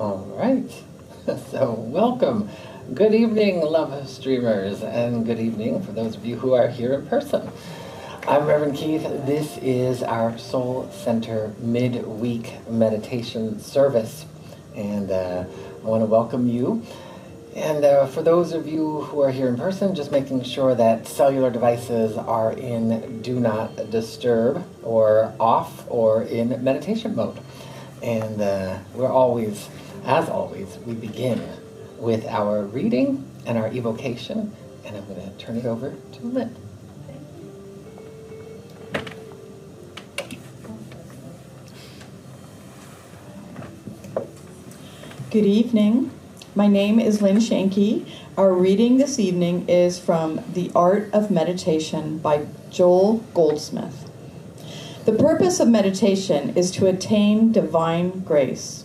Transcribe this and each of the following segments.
All right. So welcome. Good evening, love streamers, and good evening for those of you who are here in person. I'm Reverend Keith. This is our Soul Center midweek meditation service, and I want to welcome you. And for those of you who are here in person, just making sure that cellular devices are in do not disturb or off or in meditation mode. And we're always, as always, we begin with our reading and our evocation. And I'm going to turn it over to Lynn. Good evening. My name is Lynn Shanky. Our reading this evening is from The Art of Meditation by Joel Goldsmith. The purpose of meditation is to attain divine grace.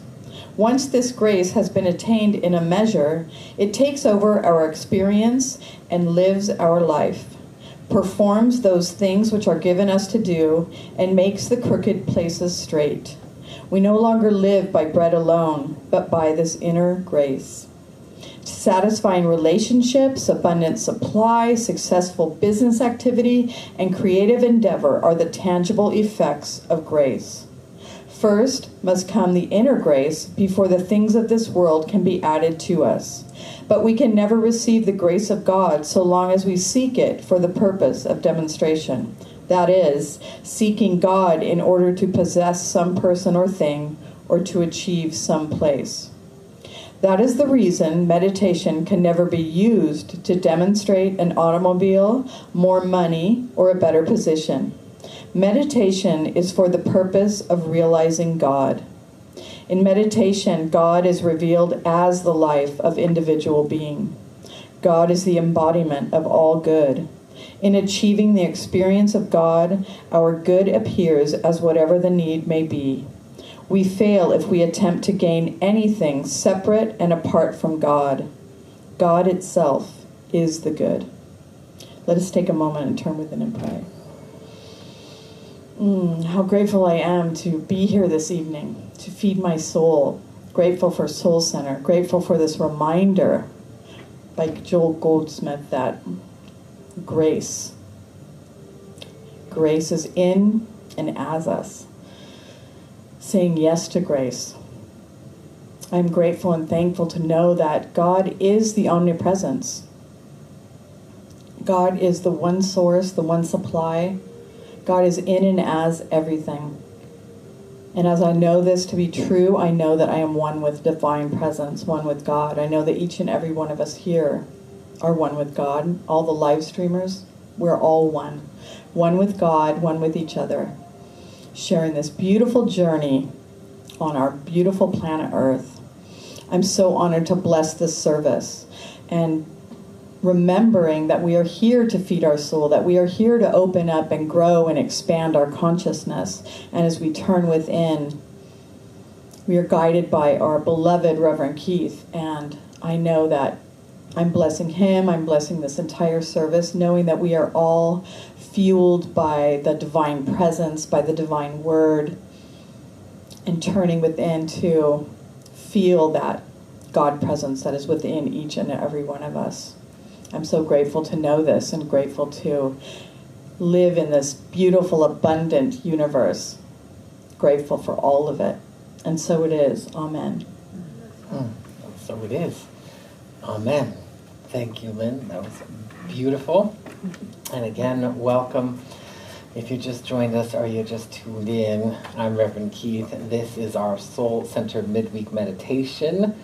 Once this grace has been attained in a measure, it takes over our experience and lives our life, performs those things which are given us to do, and makes the crooked places straight. We no longer live by bread alone, but by this inner grace. Satisfying relationships, abundant supply, successful business activity, and creative endeavor are the tangible effects of grace. First must come the inner grace before the things of this world can be added to us. But we can never receive the grace of God so long as we seek it for the purpose of demonstration. That is, seeking God in order to possess some person or thing or to achieve some place. That is the reason meditation can never be used to demonstrate an automobile, more money, or a better position. Meditation is for the purpose of realizing God. In meditation, God is revealed as the life of individual being. God is the embodiment of all good. In achieving the experience of God, our good appears as whatever the need may be. We fail if we attempt to gain anything separate and apart from God. God itself is the good. Let us take a moment and turn within and pray. How grateful I am to be here this evening, to feed my soul. Grateful for Soul Center. Grateful for this reminder by Joel Goldsmith that grace is in and as us. Saying yes to grace. I'm grateful and thankful to know that God is the omnipresence. God is the one source, the one supply. God is in and as everything. And as I know this to be true, I know that I am one with divine presence, one with God. I know that each and every one of us here are one with God. All the live streamers, we're all one. One with God, one with each other. Sharing this beautiful journey on our beautiful planet Earth. I'm so honored to bless this service and remembering that we are here to feed our soul, that we are here to open up and grow and expand our consciousness. And as we turn within, we are guided by our beloved Reverend Keith, and I know that I'm blessing him, I'm blessing this entire service, knowing that we are all fueled by the divine presence, by the divine word, and turning within to feel that God presence that is within each and every one of us. I'm so grateful to know this and grateful to live in this beautiful, abundant universe. Grateful for all of it. And so it is. Amen. So it is. Amen. Thank you, Lynn. That was beautiful. And again, welcome. If you just joined us or you just tuned in, I'm Reverend Keith. This is our Soul Center Midweek Meditation,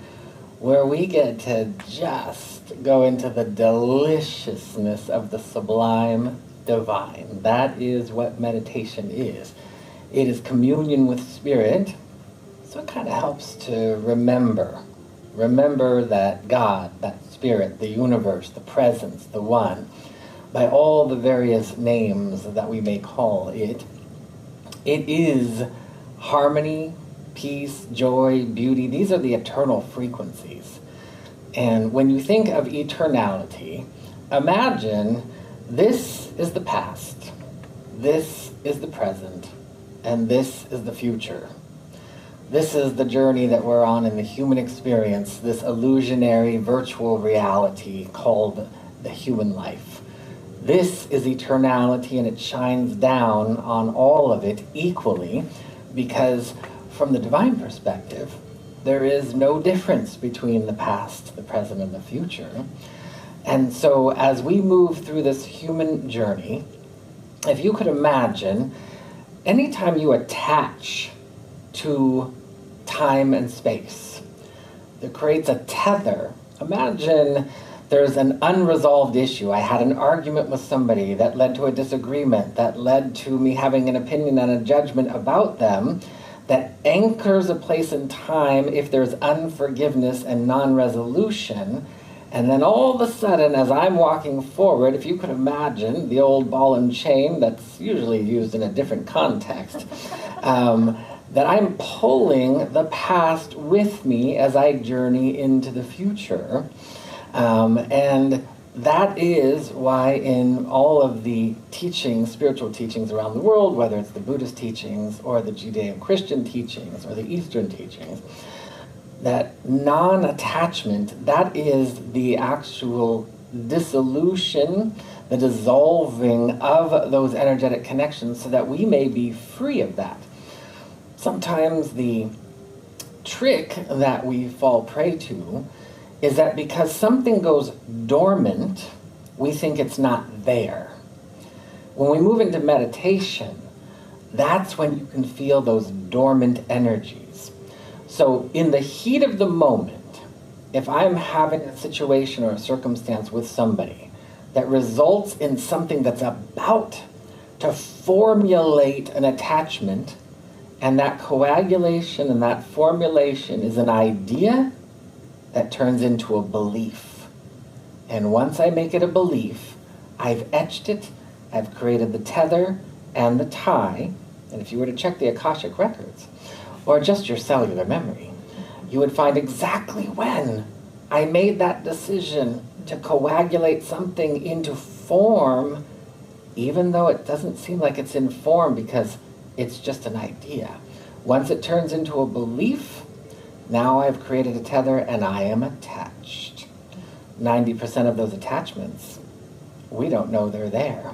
where we get to just go into the deliciousness of the sublime divine. That is what meditation is. It is communion with spirit, so it kind of helps to remember that God, that spirit, the universe, the presence, the one, by all the various names that we may call it, it is harmony, peace, joy, beauty. These are the eternal frequencies. And when you think of eternality, imagine this is the past, this is the present, and this is the future. This is the journey that we're on in the human experience, this illusionary virtual reality called the human life. This is eternality, and it shines down on all of it equally, because from the divine perspective, there is no difference between the past, the present, and the future. And so as we move through this human journey, if you could imagine, anytime you attach to time and space, that creates a tether. Imagine there's an unresolved issue. I had an argument with somebody that led to a disagreement, that led to me having an opinion and a judgment about them, that anchors a place in time if there's unforgiveness and non-resolution. And then all of a sudden, as I'm walking forward, if you could imagine the old ball and chain that's usually used in a different context, that I'm pulling the past with me as I journey into the future. And that is why in all of the teachings, spiritual teachings around the world, whether it's the Buddhist teachings or the Judeo-Christian teachings or the Eastern teachings, that non-attachment, that is the actual dissolution, the dissolving of those energetic connections so that we may be free of that. Sometimes the trick that we fall prey to is that because something goes dormant, we think it's not there. When we move into meditation, that's when you can feel those dormant energies. So in the heat of the moment, if I'm having a situation or a circumstance with somebody that results in something that's about to formulate an attachment, and that coagulation and that formulation is an idea that turns into a belief. And once I make it a belief, I've etched it, I've created the tether and the tie. And if you were to check the Akashic records, or just your cellular memory, you would find exactly when I made that decision to coagulate something into form, even though it doesn't seem like it's in form because it's just an idea. Once it turns into a belief, now I've created a tether and I am attached. 90% of those attachments, we don't know they're there.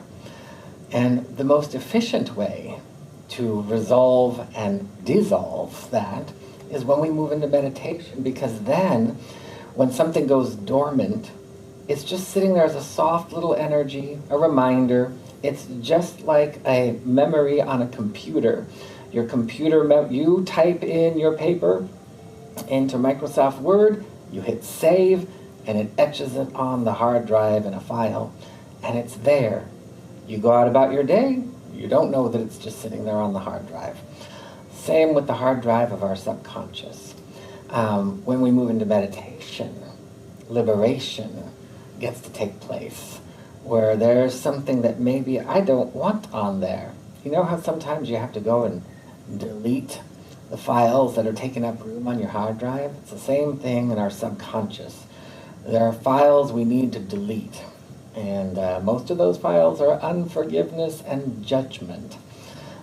And the most efficient way to resolve and dissolve that is when we move into meditation, because then when something goes dormant, it's just sitting there as a soft little energy, a reminder. It's just like a memory on a computer. Your computer, you type in your paper into Microsoft Word, you hit save, and it etches it on the hard drive in a file, and it's there. You go out about your day, you don't know that it's just sitting there on the hard drive. Same with the hard drive of our subconscious. When we move into meditation, liberation gets to take place, where there's something that maybe I don't want on there. You know how sometimes you have to go and delete the files that are taking up room on your hard drive? It's the same thing in our subconscious. There are files we need to delete, and most of those files are unforgiveness and judgment,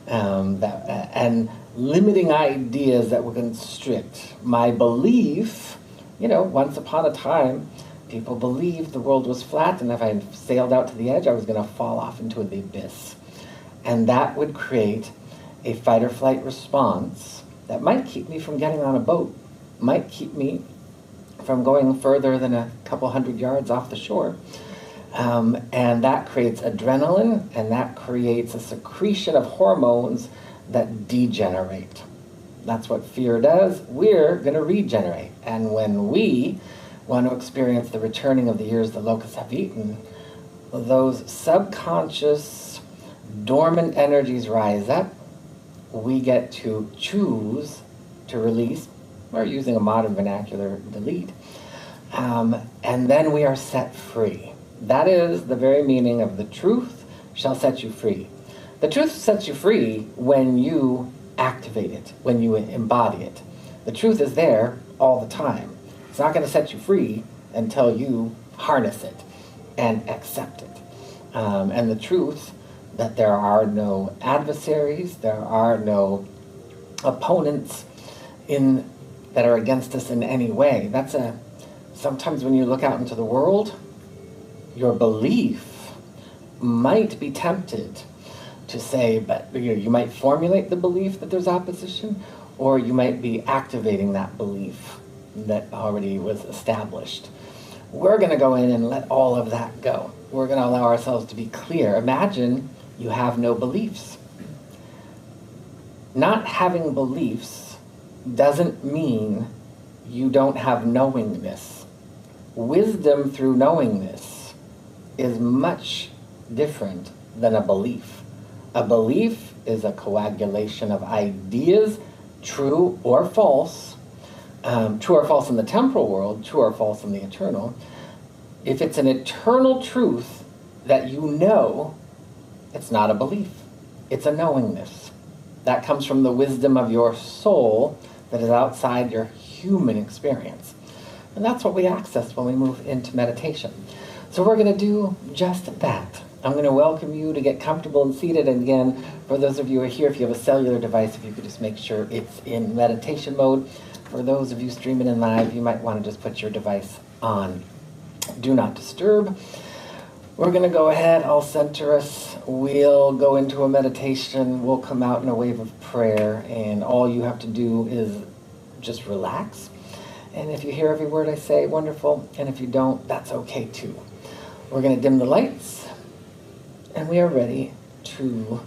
and limiting ideas that would constrict my belief. You know, once upon a time, people believed the world was flat, and if I sailed out to the edge, I was going to fall off into the abyss. And that would create a fight or flight response that might keep me from getting on a boat, might keep me from going further than a couple hundred yards off the shore. And that creates adrenaline, and that creates a secretion of hormones that degenerate. That's what fear does. We're going to regenerate. And when we want to experience the returning of the years the locusts have eaten, those subconscious dormant energies rise up. We get to choose to release, or using a modern vernacular, delete. And then we are set free. That is the very meaning of the truth shall set you free. The truth sets you free when you activate it, when you embody it. The truth is there all the time. It's not going to set you free until you harness it and accept it. And the truth that there are no adversaries, there are no opponents, that are against us in any way. Sometimes when you look out into the world, your belief might be tempted to say, but you might formulate the belief that there's opposition, or you might be activating that belief that already was established. We're going to go in and let all of that go. We're going to allow ourselves to be clear. Imagine you have no beliefs. Not having beliefs doesn't mean you don't have knowingness. Wisdom through knowingness is much different than a belief. A belief is a coagulation of ideas, true or false, true or false in the temporal world, true or false in the eternal. If it's an eternal truth that you know, it's not a belief. It's a knowingness. That comes from the wisdom of your soul that is outside your human experience. And that's what we access when we move into meditation. So we're going to do just that. I'm going to welcome you to get comfortable and seated. And again, for those of you who are here, if you have a cellular device, if you could just make sure it's in meditation mode. For those of you streaming in live, you might want to just put your device on Do Not Disturb. We're going to go ahead. I'll center us. We'll go into a meditation. We'll come out in a wave of prayer. And all you have to do is just relax. And if you hear every word I say, wonderful. And if you don't, that's okay too. We're going to dim the lights. And we are ready to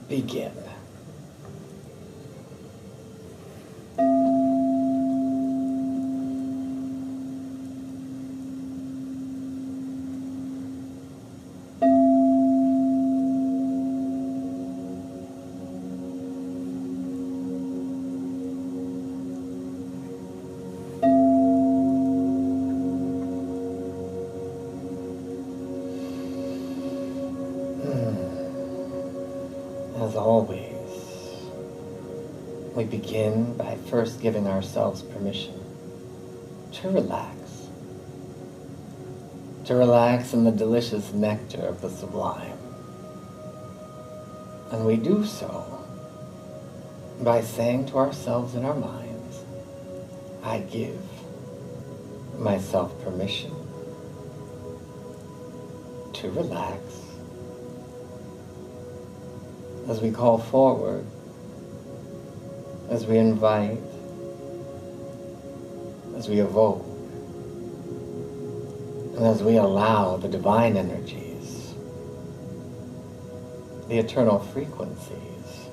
begin. As always, we begin by first giving ourselves permission to relax. To relax in the delicious nectar of the sublime. And we do so by saying to ourselves in our minds, I give myself permission to relax. As we call forward, as we invite, as we evoke, and as we allow the divine energies, the eternal frequencies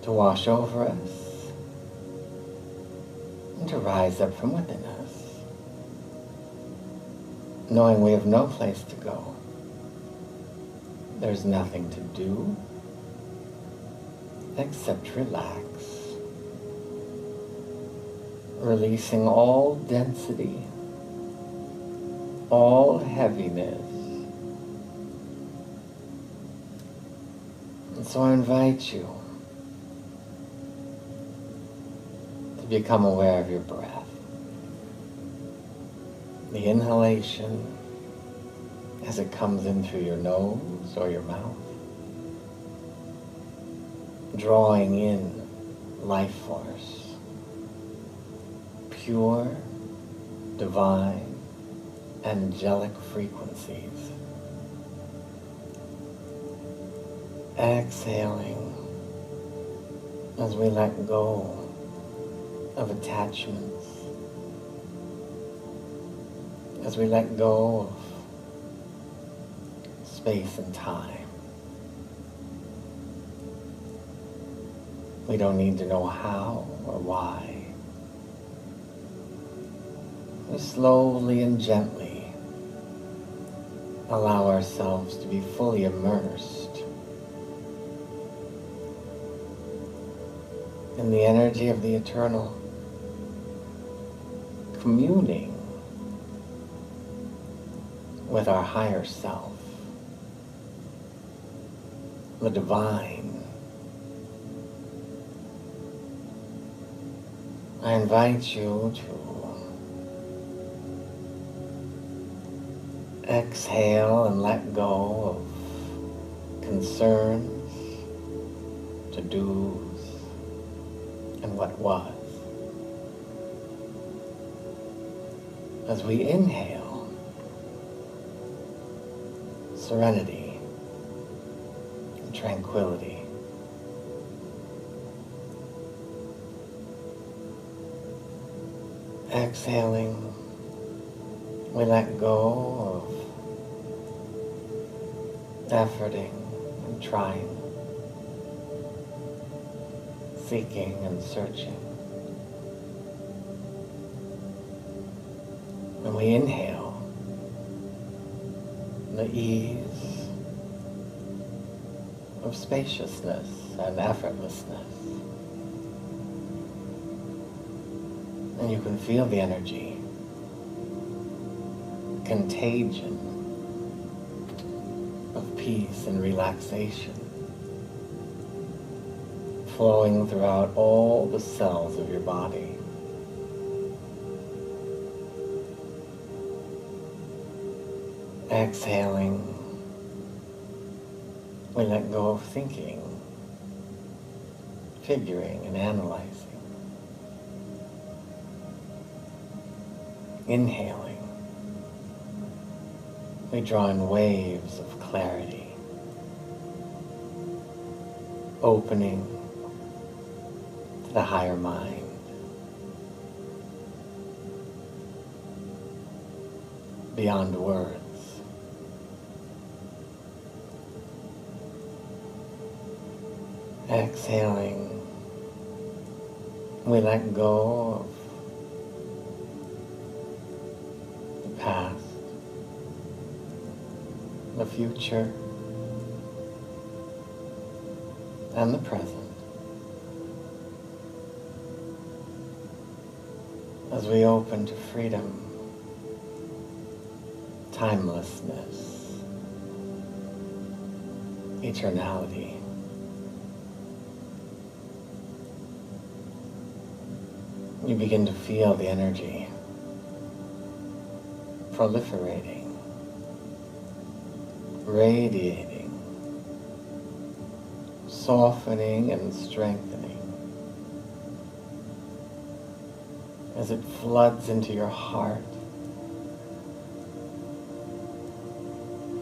to wash over us and to rise up from within us, knowing we have no place to go. There's nothing to do except relax, releasing all density, all heaviness. And so I invite you to become aware of your breath. The inhalation as it comes in through your nose or your mouth, drawing in life force, pure, divine, angelic frequencies. Exhaling as we let go of attachments, as we let go of space and time. We don't need to know how or why. We slowly and gently allow ourselves to be fully immersed in the energy of the eternal, communing with our higher self, the divine. I invite you to exhale and let go of concerns, to-dos, and what was. As we inhale, serenity and tranquility. Exhaling, we let go of efforting and trying, seeking and searching. When we inhale, the ease of spaciousness and effortlessness. And you can feel the energy, contagion of peace and relaxation flowing throughout all the cells of your body. Exhaling, we let go of thinking, figuring, and analyzing. Inhaling, we draw in waves of clarity, opening to the higher mind. Beyond words. Exhaling, we let go of the past, the future, and the present. As we open to freedom, timelessness, eternality. You begin to feel the energy proliferating, radiating, softening and strengthening as it floods into your heart.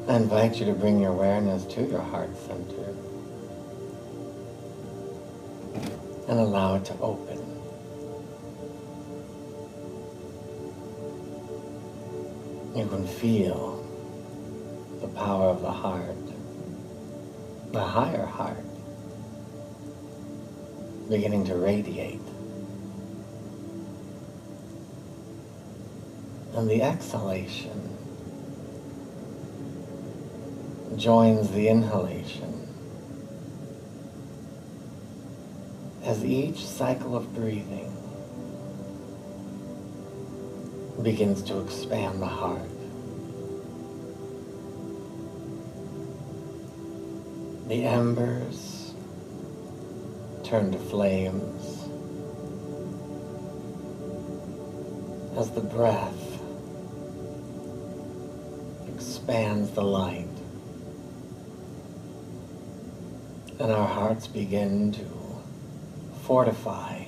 I invite you to bring your awareness to your heart center and allow it to open. You can feel the power of the heart, the higher heart, beginning to radiate. And the exhalation joins the inhalation as each cycle of breathing begins to expand the heart. The embers turn to flames as the breath expands the light, and our hearts begin to fortify.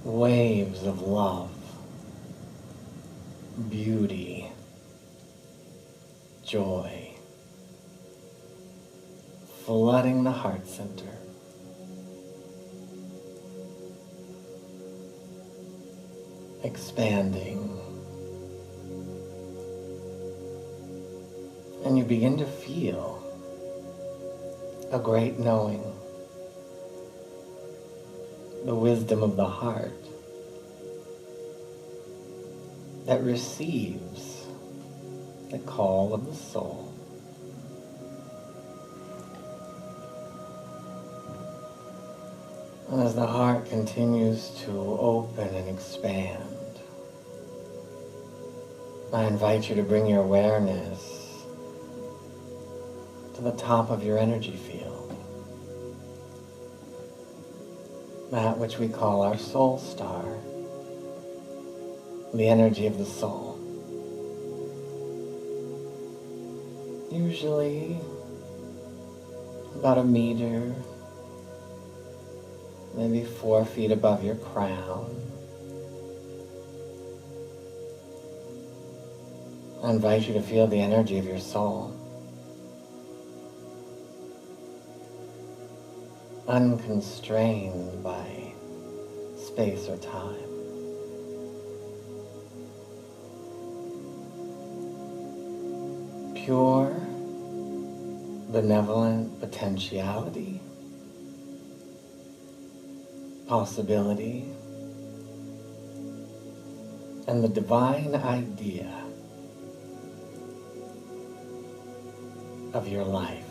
Waves of love, beauty, joy, flooding the heart center. Expanding. And you begin to feel a great knowing. The wisdom of the heart that receives the call of the soul. And as the heart continues to open and expand, I invite you to bring your awareness to the top of your energy field. That which we call our soul star, the energy of the soul. Usually about 1 meter maybe 4 feet above your crown. I invite you to feel the energy of your soul, unconstrained by space or time. Pure, benevolent potentiality, possibility, and the divine idea of your life.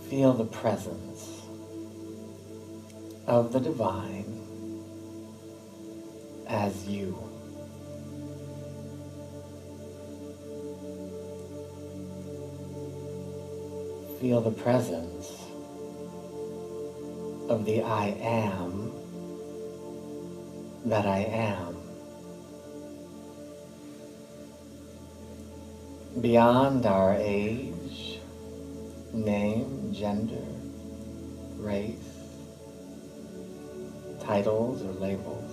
Feel the presence of the divine as you. Feel the presence of the I am that I am. Beyond our age, name, gender, race, titles or labels.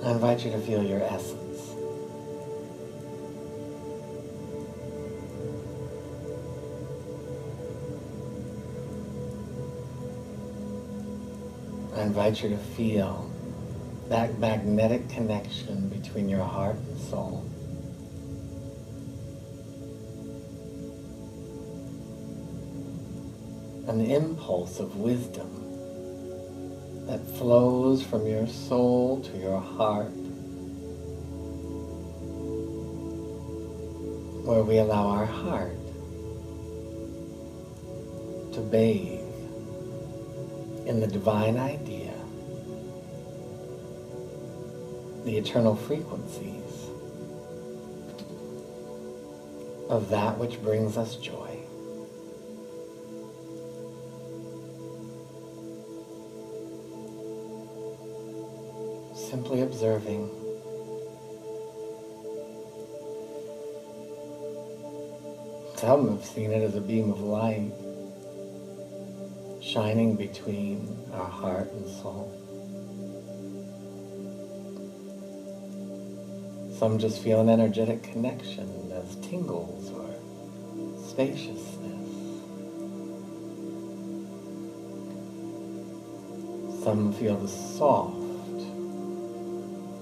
I invite you to feel your essence. I invite you to feel that magnetic connection between your heart and soul. An impulse of wisdom that flows from your soul to your heart, where we allow our heart to bathe in the divine idea, the eternal frequencies of that which brings us joy. Simply observing. Some have seen it as a beam of light shining between our heart and soul. Some just feel an energetic connection as tingles or spaciousness. Some feel the soft,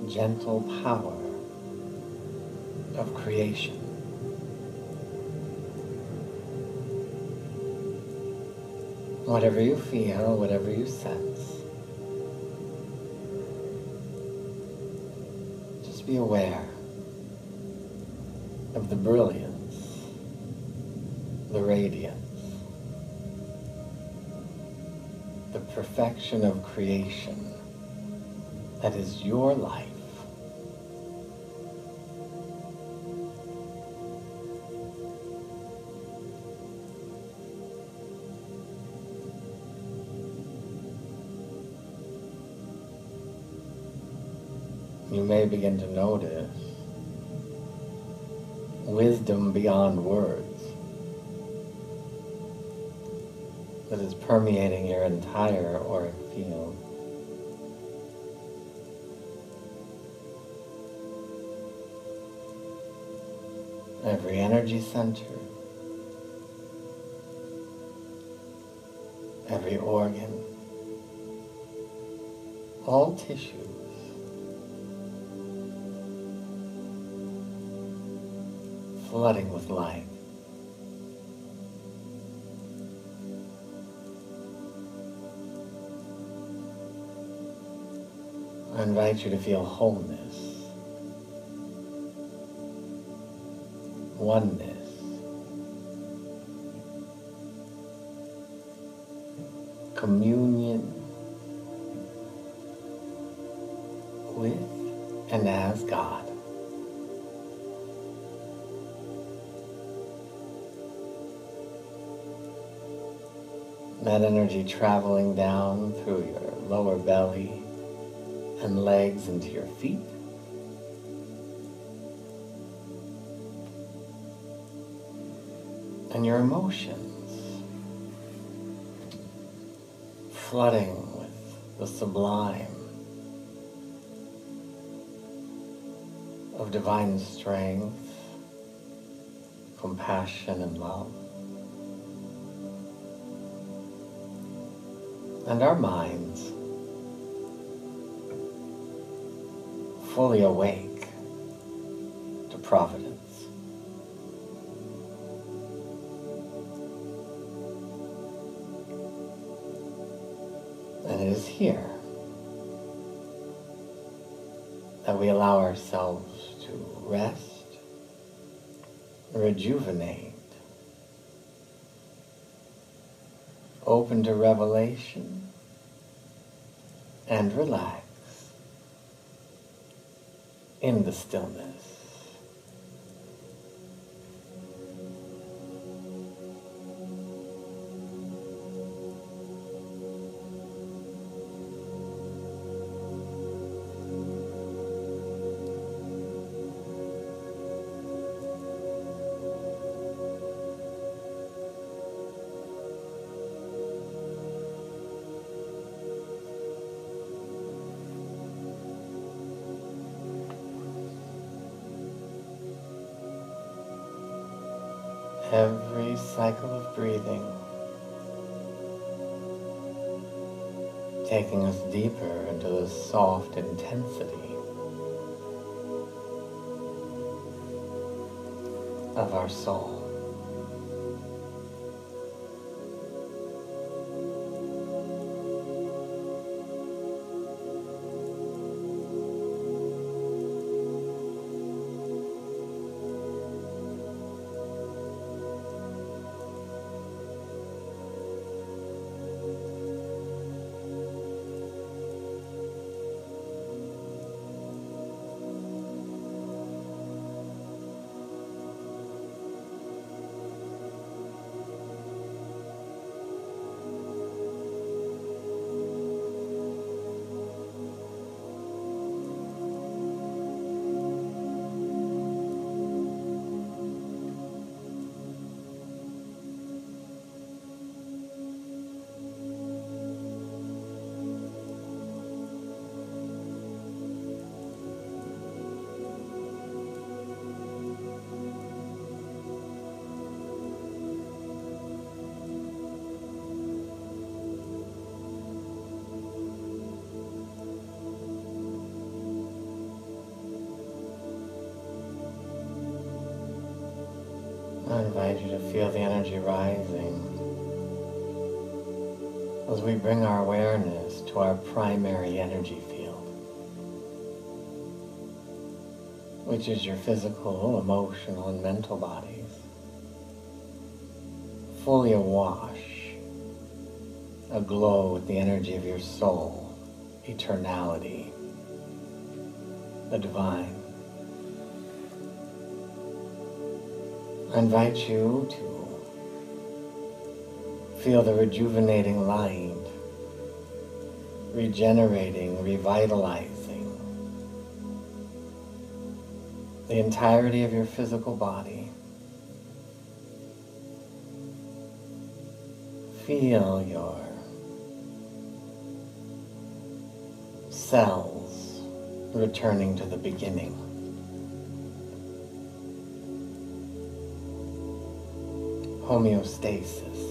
gentle power of creation. Whatever you feel, whatever you sense, just be aware of the brilliance, the radiance, the perfection of creation that is your life. You may begin to notice wisdom beyond words that is permeating your entire auric field. Every energy center, every organ, all tissues flooding with light. I invite you to feel wholeness, oneness, communion with and as God. That energy traveling down through your lower belly and legs into your feet. and your emotions, flooding with the sublime of divine strength, compassion, and love. And our minds fully awake to providence. And it is here that we allow ourselves to rest, rejuvenate, open to revelation, and relax in the stillness. Every cycle of breathing taking us deeper into the soft intensity of our soul. I invite you to feel the energy rising as we bring our awareness to our primary energy field, which is your physical, emotional, and mental bodies, fully awash, aglow with the energy of your soul, eternality, the divine. I invite you to feel the rejuvenating light, regenerating, revitalizing the entirety of your physical body. Feel your cells returning to the beginning. Homeostasis.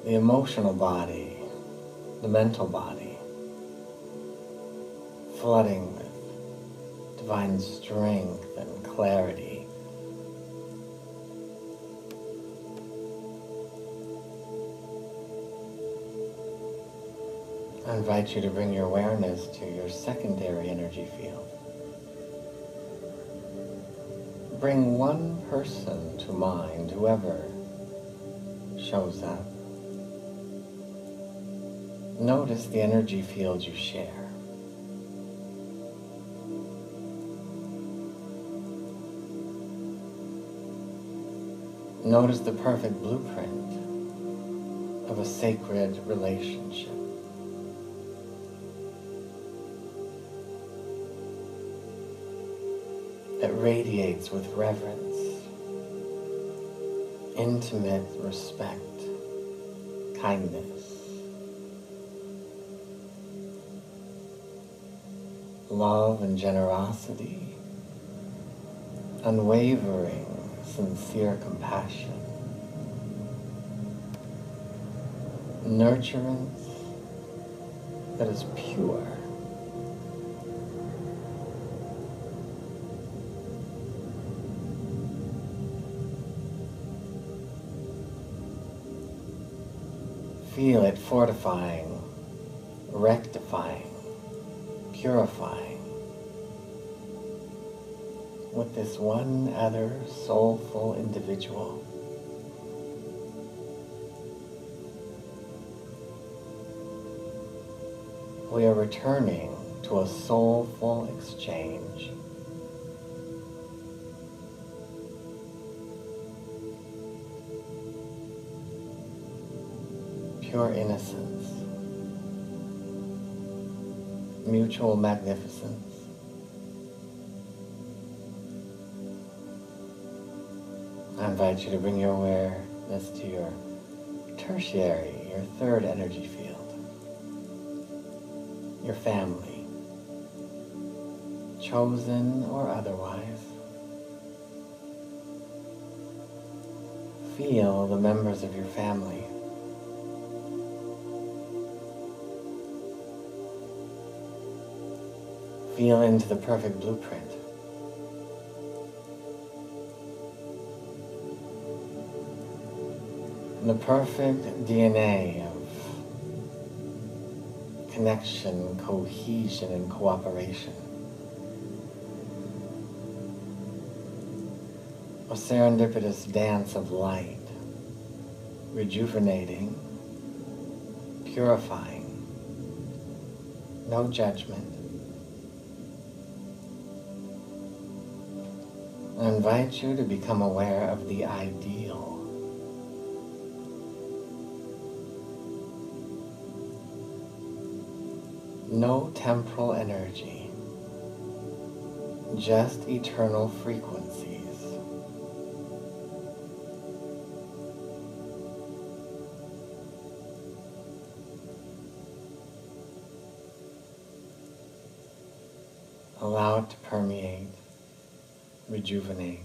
The emotional body, the mental body, flooding with divine strength and clarity. I invite you to bring your awareness to your secondary energy field. Bring one person to mind, whoever shows up. Notice the energy field you share. Notice the perfect blueprint of a sacred relationship. that radiates with reverence, intimate respect, kindness, love and generosity, unwavering, sincere compassion, nurturance that is pure, feel it fortifying, rectifying, purifying with this one other soulful individual. We are returning to a soulful exchange. Pure innocence, mutual magnificence. I invite you to bring your awareness to your tertiary, your third energy field, your family, chosen or otherwise. Feel the members of your family. Feel into the perfect blueprint. The perfect DNA of connection, cohesion, and cooperation. A serendipitous dance of light, rejuvenating, purifying, no judgment. I invite you to become aware of the ideal. No temporal energy, just eternal frequencies. Allow it to permeate, rejuvenate,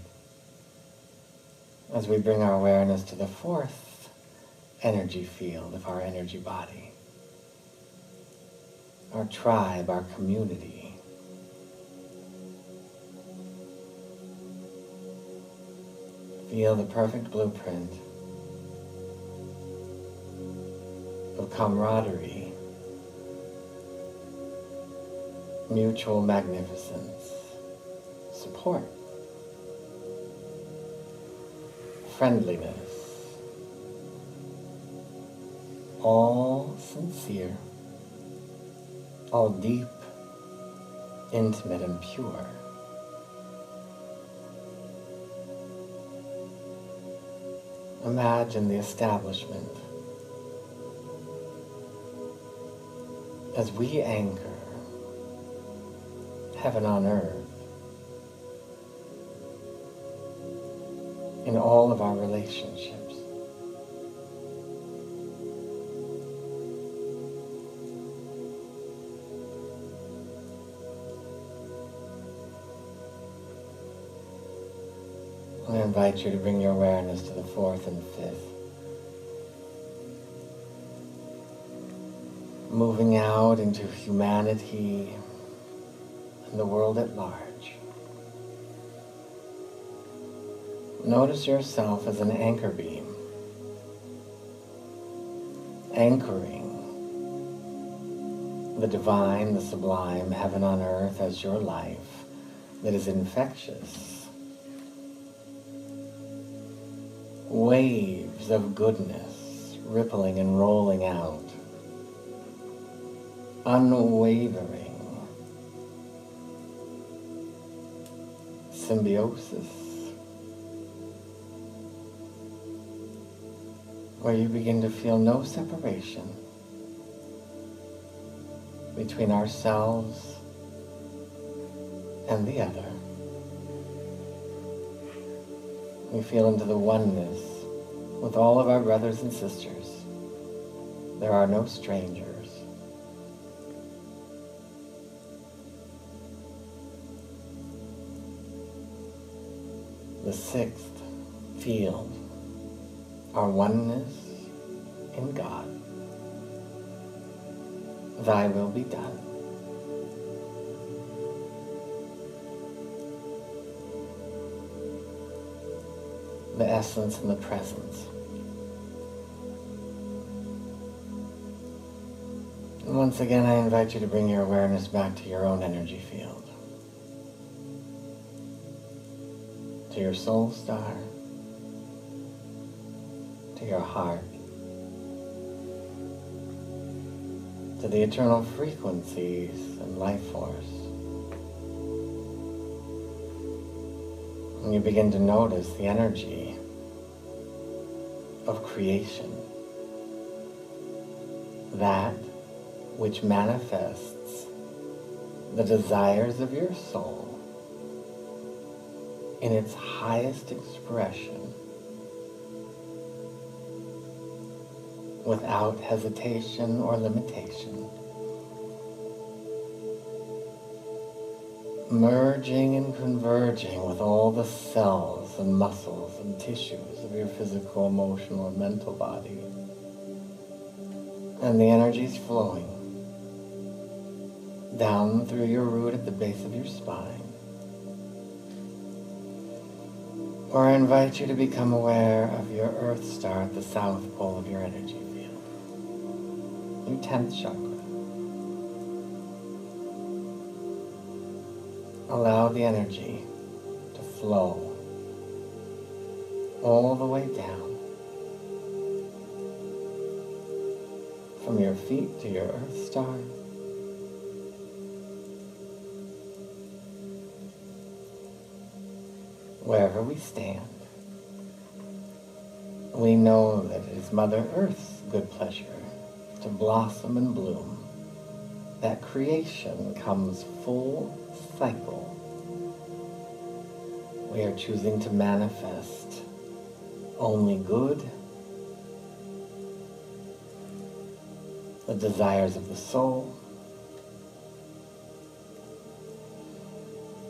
as we bring our awareness to the fourth energy field of our energy body, our tribe, our community. Feel the perfect blueprint of camaraderie, mutual magnificence, support, friendliness, all sincere, all deep, intimate, and pure. Imagine the establishment as we anchor heaven on earth in all of our relationships. I invite you to bring your awareness to the fourth and fifth. Moving out into humanity and the world at large. Notice yourself as an anchor beam, anchoring the divine, the sublime, heaven on earth as your life that is infectious. Waves of goodness rippling and rolling out, unwavering symbiosis, where you begin to feel no separation between ourselves and the other. We feel into the oneness with all of our brothers and sisters. There are no strangers. The sixth field, our oneness in God. Thy will be done. The essence and the presence. And once again, I invite you to bring your awareness back to your own energy field. To your soul star. To your heart. To the eternal frequencies and life force. And you begin to notice the energy of creation. That which manifests the desires of your soul in its highest expression, without hesitation or limitation, merging and converging with all the cells and muscles and tissues of your physical, emotional, and mental body. And the energy is flowing down through your root at the base of your spine. Or I invite you to become aware of your Earth Star at the south pole of your energy field, your 10th chakra. Allow the energy to flow all the way down from your feet to your Earth Star. Wherever we stand, we know that it is Mother Earth's good pleasure to blossom and bloom, that creation comes full cycle. We are choosing to manifest only good, the desires of the soul,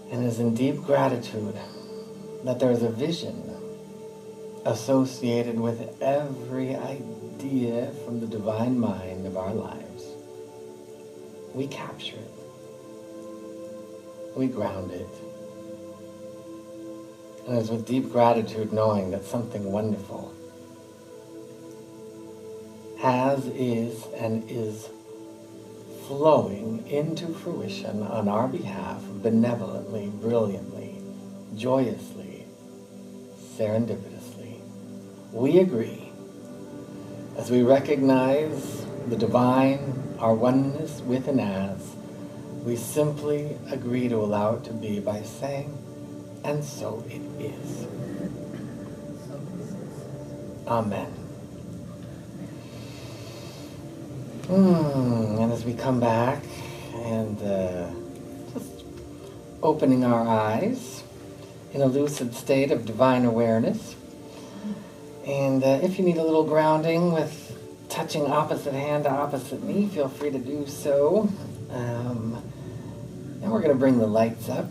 and it is in deep gratitude that there is a vision associated with every idea from the divine mind of our lives. We capture it. We ground it. And it's with deep gratitude knowing that something wonderful is flowing into fruition on our behalf benevolently, brilliantly, joyously, serendipitously. We agree as we recognize the divine, our oneness with and as, we simply agree to allow it to be by saying, and so it is. Amen. And as we come back and just opening our eyes in a lucid state of divine awareness, and if you need a little grounding with touching opposite hand to opposite knee, feel free to do so. And we're going to bring the lights up.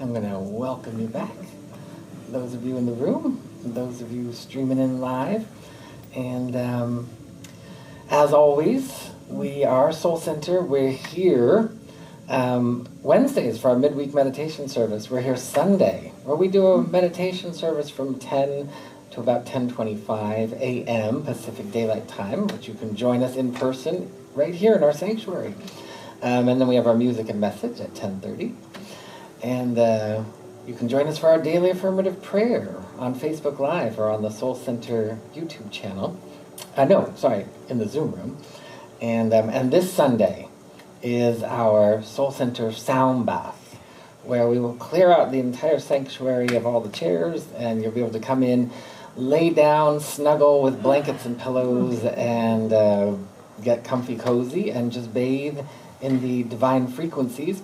I'm going to welcome you back, those of you in the room, those of you streaming in live. And as always, we are Soul Center. We're here Wednesdays for our midweek meditation service. We're here Sunday, where we do a meditation service from 10 to about 10:25 a.m. Pacific Daylight Time, which you can join us in person right here in our sanctuary. And then we have our music and message at 10:30. And you can join us for our daily affirmative prayer on Facebook Live or on the Soul Center YouTube channel. In the Zoom room. And this Sunday is our Soul Center sound bath, where we will clear out the entire sanctuary of all the chairs, and you'll be able to come in, lay down, snuggle with blankets and pillows, and get comfy cozy, and just bathe in the divine frequencies.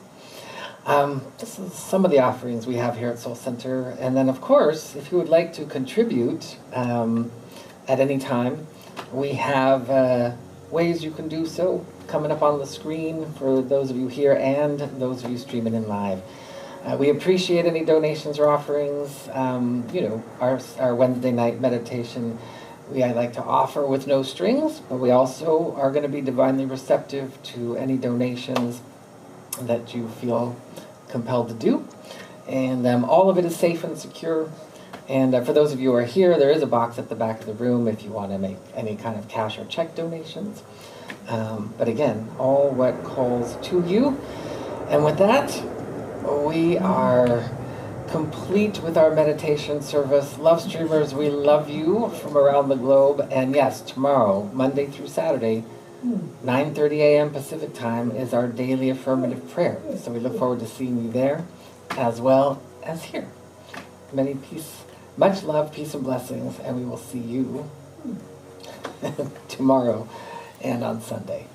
This is some of the offerings we have here at Soul Center. And then, of course, if you would like to contribute at any time, we have ways you can do so coming up on the screen for those of you here and those of you streaming in live. We appreciate any donations or offerings. Our Wednesday night meditation, I like to offer with no strings, but we also are going to be divinely receptive to any donations that you feel compelled to do. And all of it is safe and secure. And for those of you who are here, there is a box at the back of the room if you want to make any kind of cash or check donations. But again, all what calls to you. And with that, we are complete with our meditation service. Love streamers, we love you from around the globe. And yes, tomorrow, Monday through Saturday, 9:30 a.m. Pacific time is our daily affirmative prayer. So we look forward to seeing you there as well as here. Much love, peace, and blessings, and we will see you tomorrow and on Sunday.